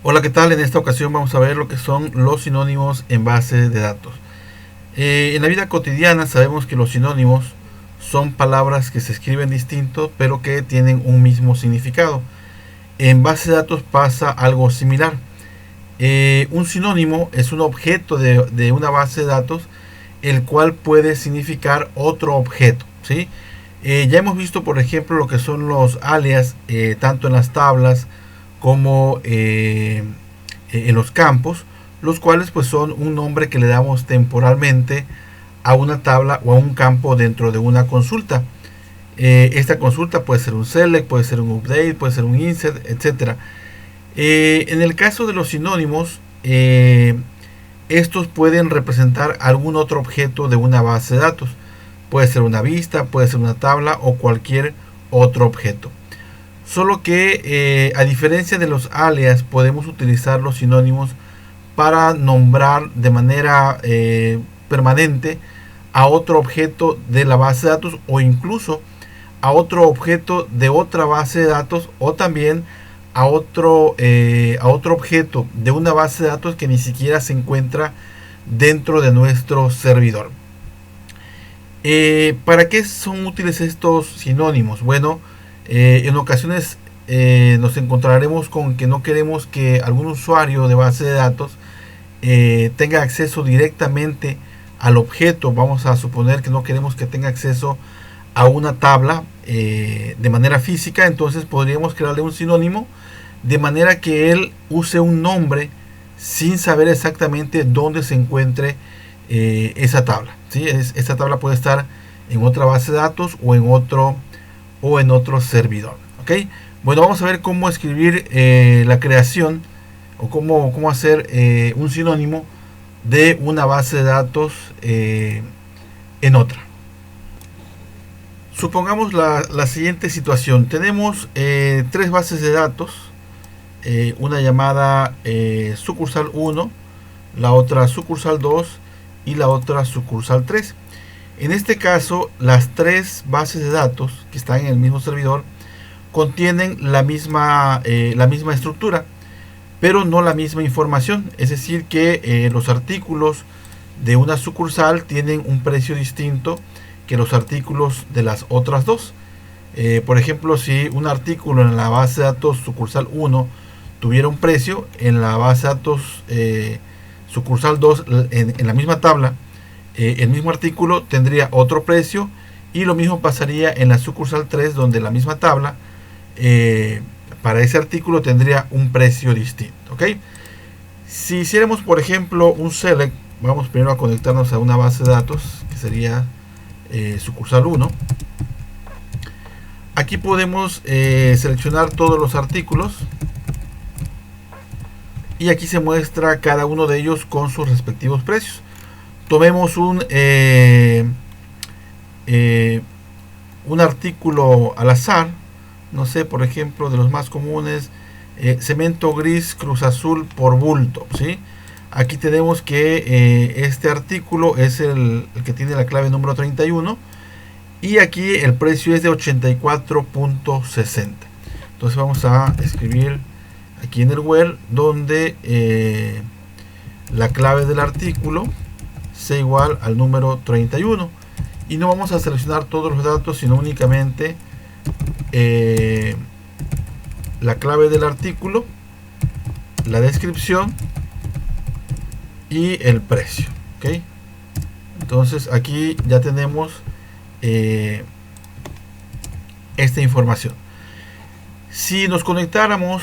Hola, ¿qué tal? En esta ocasión vamos a ver lo que son los sinónimos en base de datos. En la vida cotidiana sabemos que los sinónimos son palabras que se escriben distinto pero que tienen un mismo significado. En base de datos pasa algo similar. Un sinónimo es un objeto de una base de datos el cual puede significar otro objeto, ¿sí? Ya hemos visto, por ejemplo, lo que son los alias, tanto en las tablas como en los campos, los cuales pues son un nombre que le damos temporalmente a una tabla o a un campo dentro de una consulta. Esta consulta puede ser un select, puede ser un update, puede ser un insert, etcétera. En el caso de los sinónimos, estos pueden representar algún otro objeto de una base de datos. Puede ser una vista, puede ser una tabla o cualquier otro objeto. Solo que a diferencia de los alias, podemos utilizar los sinónimos para nombrar de manera permanente a otro objeto de la base de datos o incluso a otro objeto de otra base de datos o también a otro objeto de una base de datos que ni siquiera se encuentra dentro de nuestro servidor. ¿Para qué son útiles estos sinónimos? Bueno, en ocasiones nos encontraremos con que no queremos que algún usuario de base de datos tenga acceso directamente al objeto. Vamos a suponer que no queremos que tenga acceso a una tabla de manera física, entonces podríamos crearle un sinónimo de manera que él use un nombre sin saber exactamente dónde se encuentre esa tabla, ¿sí? Esta tabla puede estar en otra base de datos o en otro servidor, ¿ok? Bueno, vamos a ver cómo escribir la creación o cómo hacer un sinónimo de una base de datos en otra. Supongamos la siguiente situación. Tenemos tres bases de datos, una llamada sucursal 1, la otra sucursal 2 y la otra sucursal 3. En este caso, las tres bases de datos que están en el mismo servidor contienen la misma estructura, pero no la misma información. Es decir, que los artículos de una sucursal tienen un precio distinto que los artículos de las otras dos. Por ejemplo, si un artículo en la base de datos sucursal 1 tuviera un precio, en la base de datos sucursal 2, en la misma tabla, el mismo artículo tendría otro precio, y lo mismo pasaría en la sucursal 3, donde la misma tabla para ese artículo tendría un precio distinto, ¿ok? Si hiciéramos, por ejemplo, un select, vamos primero a conectarnos a una base de datos que sería sucursal 1. Aquí podemos seleccionar todos los artículos y aquí se muestra cada uno de ellos con sus respectivos precios. Tomemos un artículo al azar, no sé, por ejemplo, de los más comunes, cemento gris Cruz Azul por bulto, ¿sí? Aquí tenemos que este artículo es el que tiene la clave número 31 y aquí el precio es de 84.60. Entonces vamos a escribir aquí en el where donde la clave del artículo sea igual al número 31, y no vamos a seleccionar todos los datos sino únicamente la clave del artículo, la descripción y el precio, ¿ok? Entonces aquí ya tenemos esta información. Si nos conectáramos,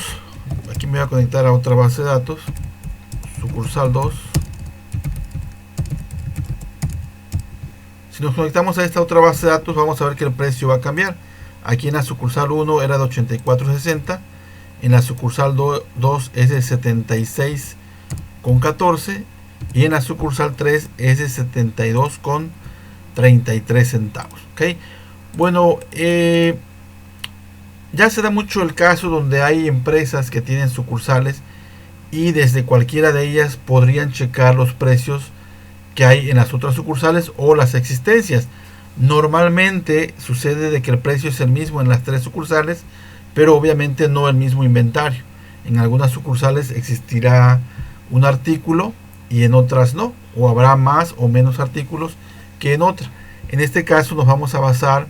aquí me voy a conectar a otra base de datos, sucursal 2. Si nos conectamos a esta otra base de datos, vamos a ver que el precio va a cambiar. Aquí en la sucursal 1 era de 84.60, en la sucursal 2 es de 76.14 y en la sucursal 3 es de 72.33 centavos, ¿ok? Bueno, ya se da mucho el caso donde hay empresas que tienen sucursales y desde cualquiera de ellas podrían checar los precios que hay en las otras sucursales o las existencias. Normalmente sucede de que el precio es el mismo en las tres sucursales, pero obviamente no el mismo inventario. En algunas sucursales existirá un artículo y en otras no, o habrá más o menos artículos que en otras. En este caso nos vamos a basar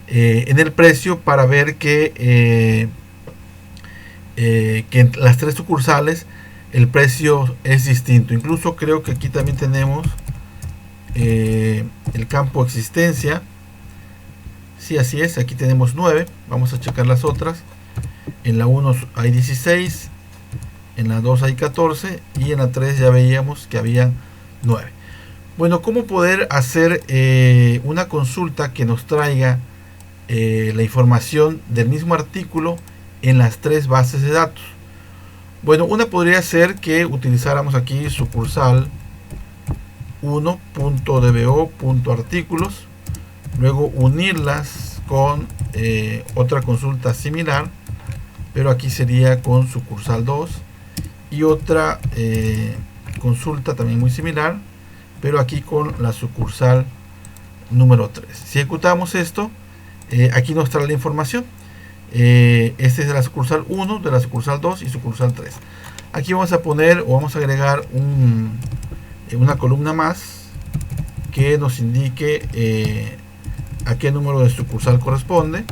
en el precio para ver que en las tres sucursales el precio es distinto. Incluso creo que aquí también tenemos el campo existencia. Sí, así es, aquí tenemos 9. Vamos a checar las otras. En la 1 hay 16, en la 2 hay 14 y en la 3 ya veíamos que había 9. Bueno, ¿cómo poder hacer una consulta que nos traiga la información del mismo artículo en las tres bases de datos? Bueno, una podría ser que utilizáramos aquí sucursal 1.dbo.artículos, luego unirlas con otra consulta similar, pero aquí sería con sucursal 2 y otra consulta también muy similar, pero aquí con la sucursal número 3. Si ejecutamos esto, aquí nos trae la información. Este es de la sucursal 1, de la sucursal 2 y sucursal 3. Aquí vamos a poner o vamos a agregar una columna más que nos indique a qué número de sucursal corresponde.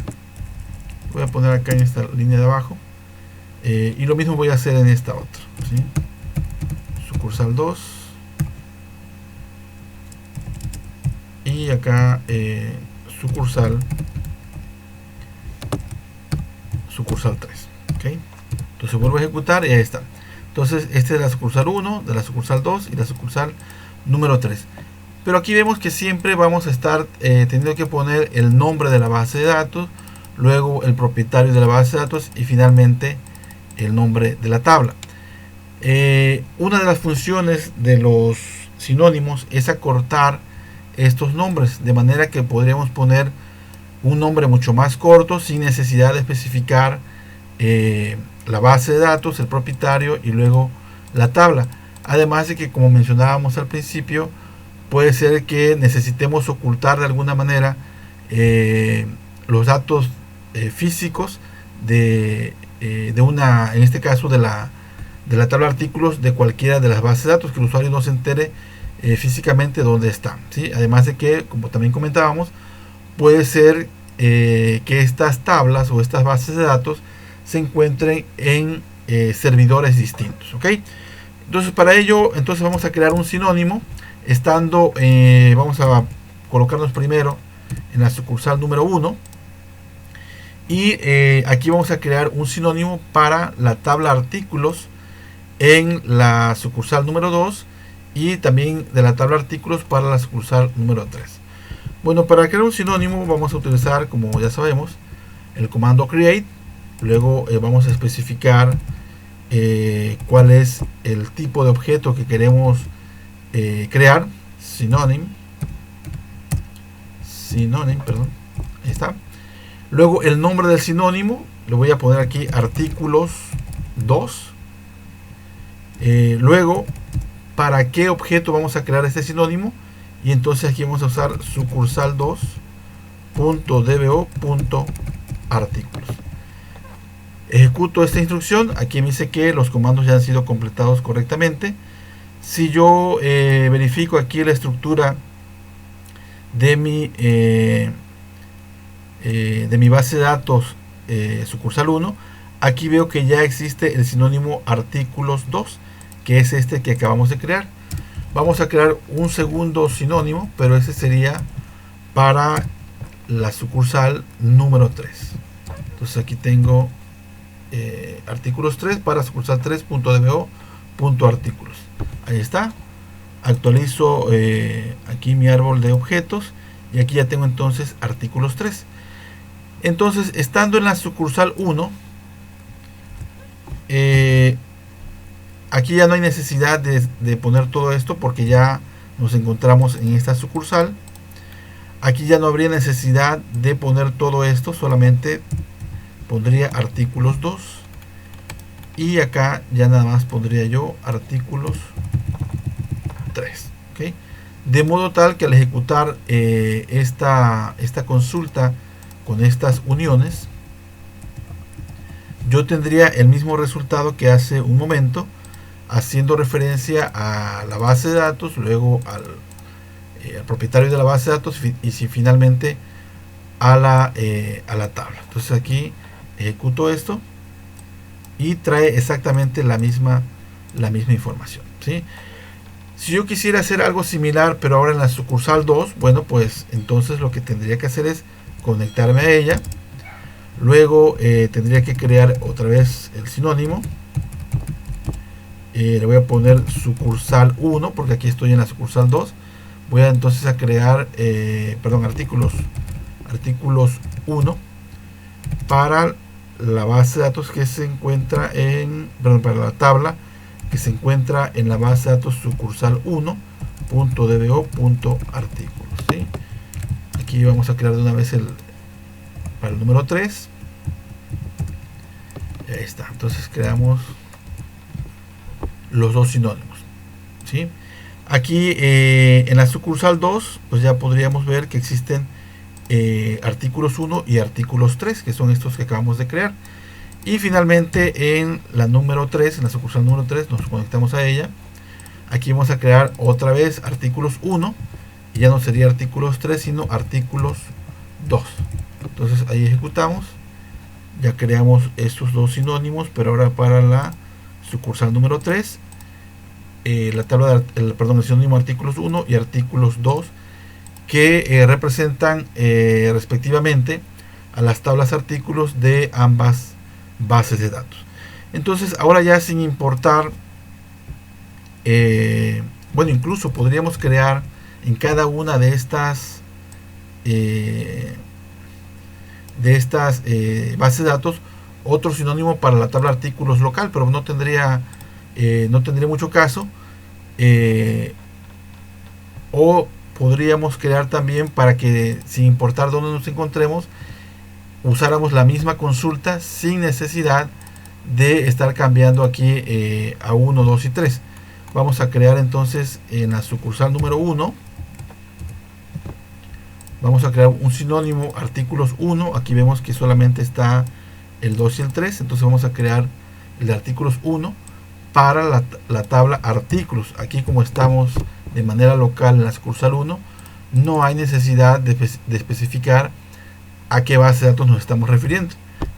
Voy a poner acá en esta línea de abajo y lo mismo voy a hacer en esta otra, ¿sí? Sucursal 2 y acá sucursal 3, ¿okay? Entonces vuelvo a ejecutar y ahí está. Entonces este es de la sucursal 1, de la sucursal 2 y la sucursal número 3. Pero aquí vemos que siempre vamos a estar teniendo que poner el nombre de la base de datos, luego el propietario de la base de datos y finalmente el nombre de la tabla. Una de las funciones de los sinónimos es acortar estos nombres, de manera que podríamos poner un nombre mucho más corto sin necesidad de especificar la base de datos, el propietario y luego la tabla. Además de que, como mencionábamos al principio, puede ser que necesitemos ocultar de alguna manera los datos físicos de una, en este caso de la tabla de artículos de cualquiera de las bases de datos, que el usuario no se entere físicamente dónde están, ¿sí? Además de que, como también comentábamos, puede ser que estas tablas o estas bases de datos se encuentren en servidores distintos, ¿ok? Entonces para ello vamos a crear un sinónimo estando, vamos a colocarnos primero en la sucursal número 1 y aquí vamos a crear un sinónimo para la tabla artículos en la sucursal número 2 y también de la tabla artículos para la sucursal número 3. Bueno, para crear un sinónimo vamos a utilizar, como ya sabemos, el comando create. Luego vamos a especificar cuál es el tipo de objeto que queremos crear. Synonym, perdón, ahí está. Luego el nombre del sinónimo, le voy a poner aquí artículos 2. Luego, para qué objeto vamos a crear este sinónimo, y entonces aquí vamos a usar sucursal 2.dbo.artículos. Ejecuto esta instrucción. Aquí me dice que los comandos ya han sido completados correctamente. Si yo verifico aquí la estructura de mi base de datos sucursal 1, aquí veo que ya existe el sinónimo artículos 2, que es este que acabamos de crear. Vamos a crear un segundo sinónimo, pero ese sería para la sucursal número 3. Entonces aquí tengo artículos 3 para sucursal 3.dbo.artículos. Ahí está. Actualizo aquí mi árbol de objetos y aquí ya tengo entonces artículos 3. Entonces, estando en la sucursal 1, aquí ya no hay necesidad de poner todo esto porque ya nos encontramos en esta sucursal. Aquí ya no habría necesidad de poner todo esto, solamente pondría artículos 2 y acá ya nada más pondría yo artículos 3, ¿okay? De modo tal que al ejecutar esta consulta con estas uniones, yo tendría el mismo resultado que hace un momento, haciendo referencia a la base de datos, luego al propietario de la base de datos y si finalmente a la tabla. Entonces aquí ejecuto esto y trae exactamente la misma información, ¿sí? Si yo quisiera hacer algo similar, pero ahora en la sucursal 2, bueno, pues entonces lo que tendría que hacer es conectarme a ella. Luego tendría que crear otra vez el sinónimo. Le voy a poner sucursal 1, porque aquí estoy en la sucursal 2. Voy a entonces a crear, artículos 1 para la base de datos que se encuentra para la tabla que se encuentra en la base de datos sucursal 1.dbo.artículos, ¿sí? Aquí vamos a crear de una vez para el número 3. Ahí está. Entonces creamos los dos sinónimos, ¿sí? Aquí en la sucursal 2, pues ya podríamos ver que existen artículos 1 y artículos 3, que son estos que acabamos de crear. Y finalmente en la número 3, en la sucursal número 3, nos conectamos a ella. Aquí vamos a crear otra vez artículos 1, y ya no sería artículos 3, sino artículos 2. Entonces ahí ejecutamos. Ya creamos estos dos sinónimos, pero ahora para la sucursal número 3, la tabla el sinónimo artículos 1 y artículos 2, que representan respectivamente a las tablas artículos de ambas bases de datos. Entonces ahora ya sin importar, bueno, incluso podríamos crear en cada una de estas bases de datos otro sinónimo para la tabla artículos local, pero no tendría mucho caso. O podríamos crear también para que, sin importar dónde nos encontremos, usáramos la misma consulta sin necesidad de estar cambiando aquí a 1, 2 y 3. Vamos a crear entonces en la sucursal número 1, vamos a crear un sinónimo artículos 1. Aquí vemos que solamente está el 2 y el 3, entonces vamos a crear el de artículos 1 para la tabla artículos. Aquí, como estamos de manera local en la sucursal 1, no hay necesidad de especificar a qué base de datos nos estamos refiriendo.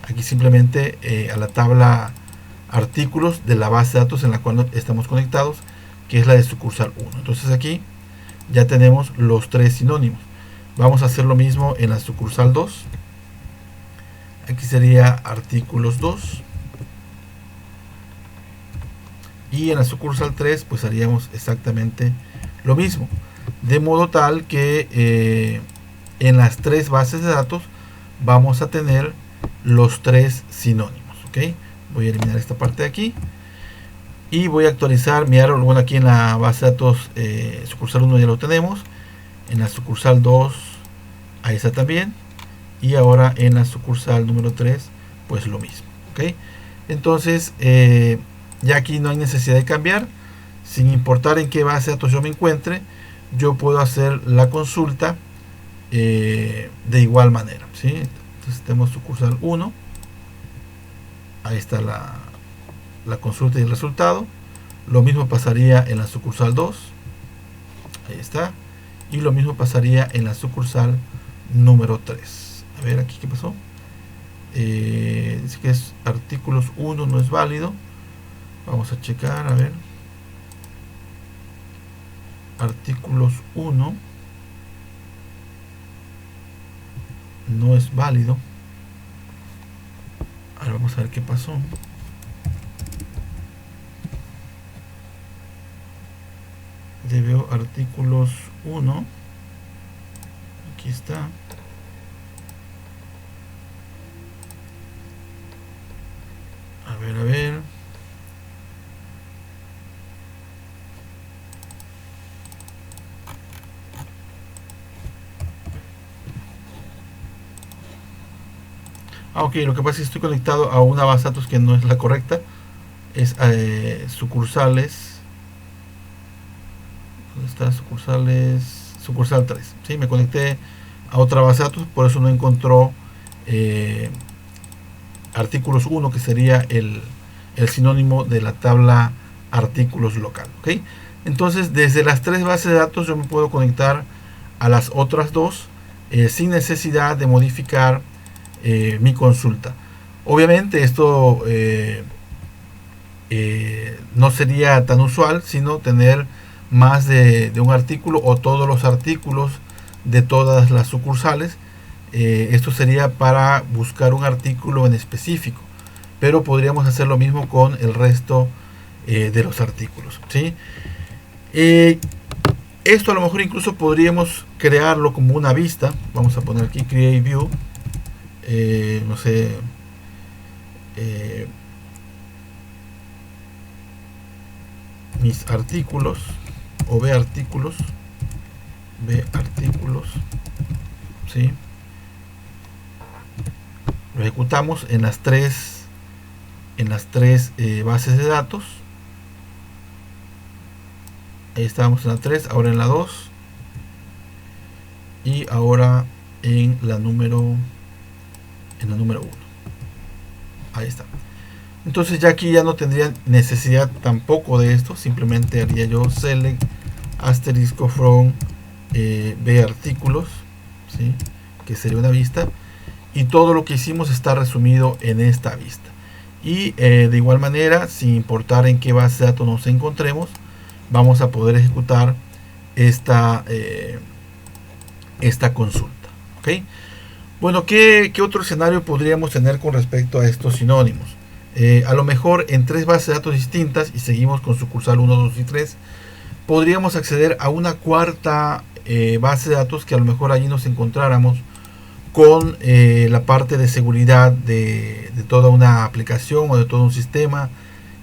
Aquí simplemente a la tabla artículos de la base de datos en la cual estamos conectados, que es la de sucursal 1. Entonces aquí ya tenemos los tres sinónimos. Vamos a hacer lo mismo en la sucursal 2. Aquí sería artículos 2. Y en la sucursal 3 pues haríamos exactamente lo mismo. De modo tal que en las tres bases de datos vamos a tener los tres sinónimos, ¿ok? Voy a eliminar esta parte de aquí y voy a actualizar mi árbol. Bueno, aquí en la base de datos sucursal 1 ya lo tenemos, en la sucursal 2 ahí está también, y ahora en la sucursal número 3 pues lo mismo, ¿ok? Entonces ya aquí no hay necesidad de cambiar, sin importar en qué base de datos yo me encuentre, yo puedo hacer la consulta de igual manera, ¿sí? Entonces tenemos sucursal 1, ahí está la consulta y el resultado. Lo mismo pasaría en la sucursal 2, ahí está, y lo mismo pasaría en la sucursal número 3. A ver aquí qué pasó. Dice que es artículos 1 no es válido. Vamos a checar, a ver. Artículos 1 no es válido. Ahora vamos a ver qué pasó. Veo artículos 1. Aquí está. A ver. Ok, lo que pasa es que estoy conectado a una base de datos que no es la correcta. Es sucursales. ¿Dónde está? Sucursal 3. ¿Sí? Me conecté a otra base de datos, por eso no encontró artículos 1, que sería el sinónimo de la tabla artículos local. ¿Okay? Entonces, desde las tres bases de datos yo me puedo conectar a las otras dos sin necesidad de modificar mi consulta. Obviamente esto no sería tan usual, sino tener más de un artículo o todos los artículos de todas las sucursales. Esto sería para buscar un artículo en específico, pero podríamos hacer lo mismo con el resto de los artículos, ¿sí? Esto a lo mejor incluso podríamos crearlo como una vista. Vamos a poner aquí Create View, no sé, mis artículos o ve artículos, ¿sí? Lo ejecutamos en las tres bases de datos. Ahí estábamos en la 3, ahora en la 2 y ahora en la número 1. Ahí está. Entonces ya aquí ya no tendría necesidad tampoco de esto, simplemente haría yo select asterisco from v artículos, ¿sí? Que sería una vista, y todo lo que hicimos está resumido en esta vista. Y de igual manera, sin importar en qué base de datos nos encontremos, vamos a poder ejecutar esta consulta. ¿Okay? Bueno, ¿qué otro escenario podríamos tener con respecto a estos sinónimos? A lo mejor en tres bases de datos distintas, y seguimos con sucursal 1, 2 y 3, podríamos acceder a una cuarta base de datos que a lo mejor allí nos encontráramos con la parte de seguridad de toda una aplicación o de todo un sistema,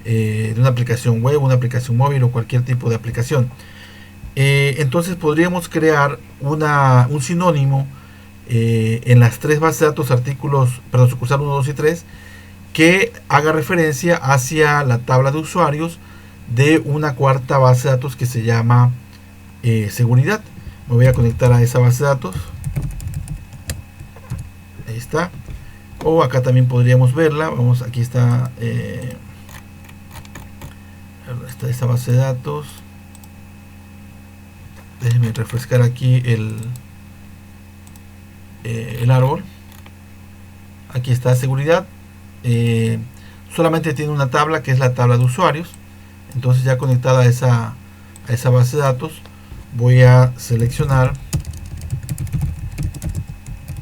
de una aplicación web, una aplicación móvil o cualquier tipo de aplicación. Entonces podríamos crear un sinónimo en las tres bases de datos sucursal 1, 2 y 3, que haga referencia hacia la tabla de usuarios de una cuarta base de datos que se llama seguridad. Me voy a conectar a esa base de datos. Ahí está. O acá también podríamos verla. Vamos, aquí está, esta base de datos. Déjenme refrescar aquí el árbol. Aquí está seguridad. Solamente tiene una tabla, que es la tabla de usuarios. Entonces, ya conectada a esa base de datos, voy a seleccionar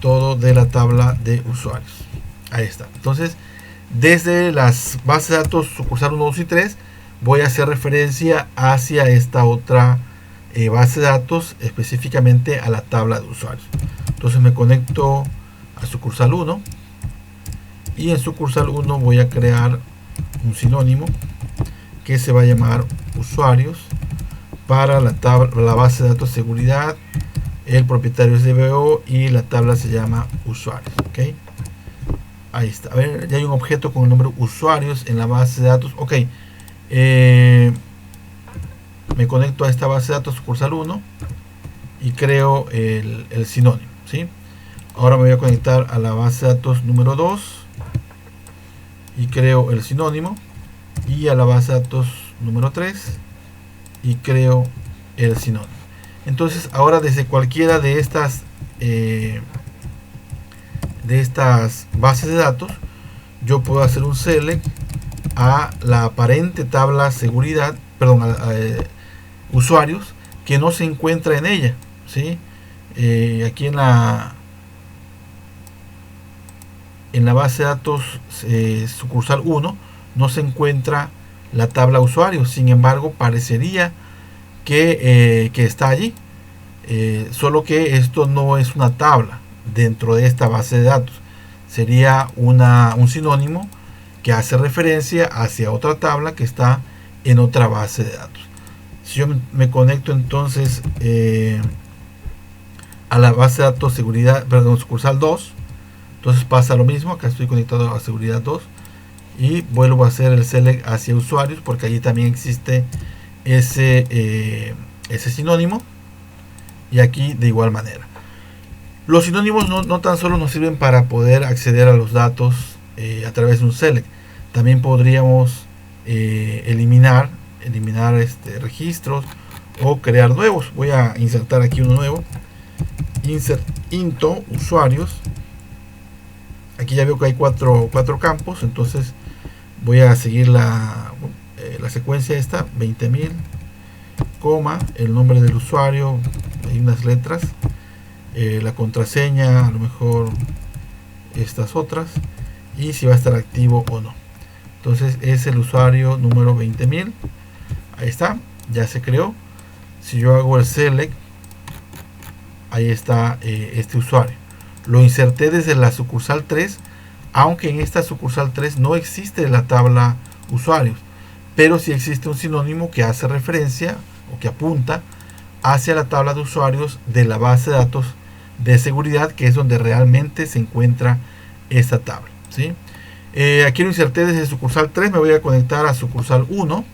todo de la tabla de usuarios. Ahí está. Entonces, desde las bases de datos sucursal 1, 2 y 3, voy a hacer referencia hacia esta otra base de datos, específicamente a la tabla de usuarios. Entonces me conecto a sucursal 1, y en sucursal 1 voy a crear un sinónimo que se va a llamar usuarios para la base de datos seguridad. El propietario es DBO y la tabla se llama usuarios. ¿Okay? Ahí está. A ver, ya hay un objeto con el nombre usuarios en la base de datos. Ok. Me conecto a esta base de datos sucursal 1 y creo el sinónimo. ¿Sí? Ahora me voy a conectar a la base de datos número 2 y creo el sinónimo, y a la base de datos número 3 y creo el sinónimo. Entonces ahora desde cualquiera de estas bases de datos yo puedo hacer un select a la aparente tabla seguridad, perdón, a usuarios que no se encuentra en ella, ¿sí? Aquí en la base de datos sucursal 1 no se encuentra la tabla usuarios, sin embargo parecería que está allí, solo que esto no es una tabla dentro de esta base de datos, sería un sinónimo que hace referencia hacia otra tabla que está en otra base de datos. Si yo me conecto entonces a la base de datos seguridad, perdón, sucursal 2, entonces pasa lo mismo. Acá estoy conectado a la seguridad 2 y vuelvo a hacer el select hacia usuarios, porque allí también existe ese sinónimo, y aquí de igual manera. Los sinónimos no tan solo nos sirven para poder acceder a los datos a través de un select. También podríamos eliminar registros o crear nuevos. Voy a insertar aquí uno nuevo. Insert into usuarios. Aquí ya veo que hay cuatro campos, entonces voy a seguir la secuencia esta, 20.000, el nombre del usuario, hay unas letras, la contraseña, a lo mejor estas otras, y si va a estar activo o no. Entonces es el usuario número 20.000, ahí está, ya se creó. Si yo hago el select, ahí está este usuario. Lo inserté desde la sucursal 3, aunque en esta sucursal 3 no existe la tabla usuarios, pero sí existe un sinónimo que hace referencia o que apunta hacia la tabla de usuarios de la base de datos de seguridad, que es donde realmente se encuentra esta tabla, ¿sí? Aquí lo inserté desde sucursal 3, me voy a conectar a sucursal 1.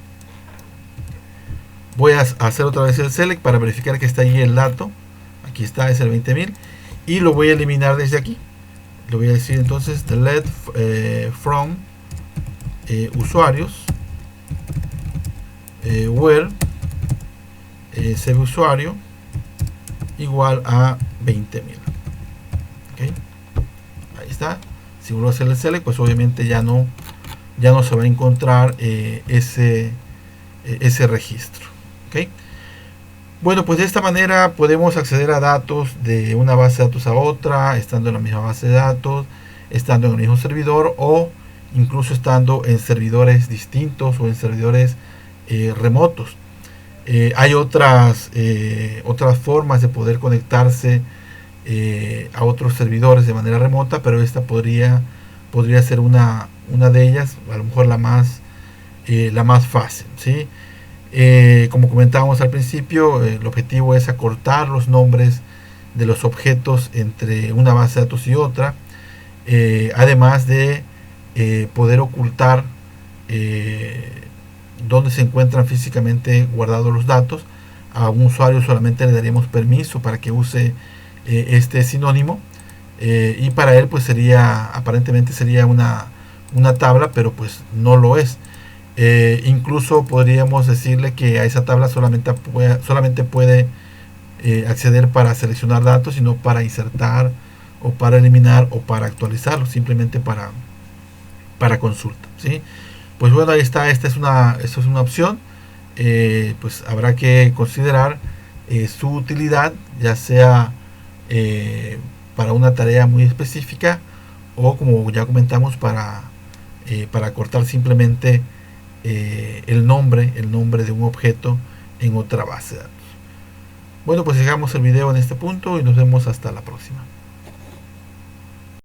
Voy a hacer otra vez el select para verificar que está ahí el dato. Aquí está, es el 20.000, y lo voy a eliminar desde aquí. Le voy a decir entonces delete from usuarios where ese usuario igual a 20.000. ¿Okay? Ahí está. Si vuelvo a hacer el select, pues obviamente ya no se va a encontrar ese registro. ¿Okay? Bueno, pues de esta manera podemos acceder a datos de una base de datos a otra, estando en la misma base de datos, estando en el mismo servidor o incluso estando en servidores distintos o en servidores remotos. Hay otras formas de poder conectarse a otros servidores de manera remota, pero esta podría ser una de ellas, a lo mejor la más fácil, ¿sí? Como comentábamos al principio, el objetivo es acortar los nombres de los objetos entre una base de datos y otra, además de poder ocultar donde se encuentran físicamente guardados los datos. A un usuario solamente le daríamos permiso para que use este sinónimo, y para él pues aparentemente sería una tabla, pero pues no lo es. Incluso podríamos decirle que a esa tabla solamente puede acceder para seleccionar datos y no para insertar o para eliminar o para actualizarlos, simplemente para consulta, ¿sí? Pues bueno, ahí está, esta es una opción. Pues habrá que considerar su utilidad, ya sea para una tarea muy específica o, como ya comentamos, para cortar simplemente el nombre de un objeto en otra base de datos. Bueno, pues dejamos el video en este punto y nos vemos hasta la próxima.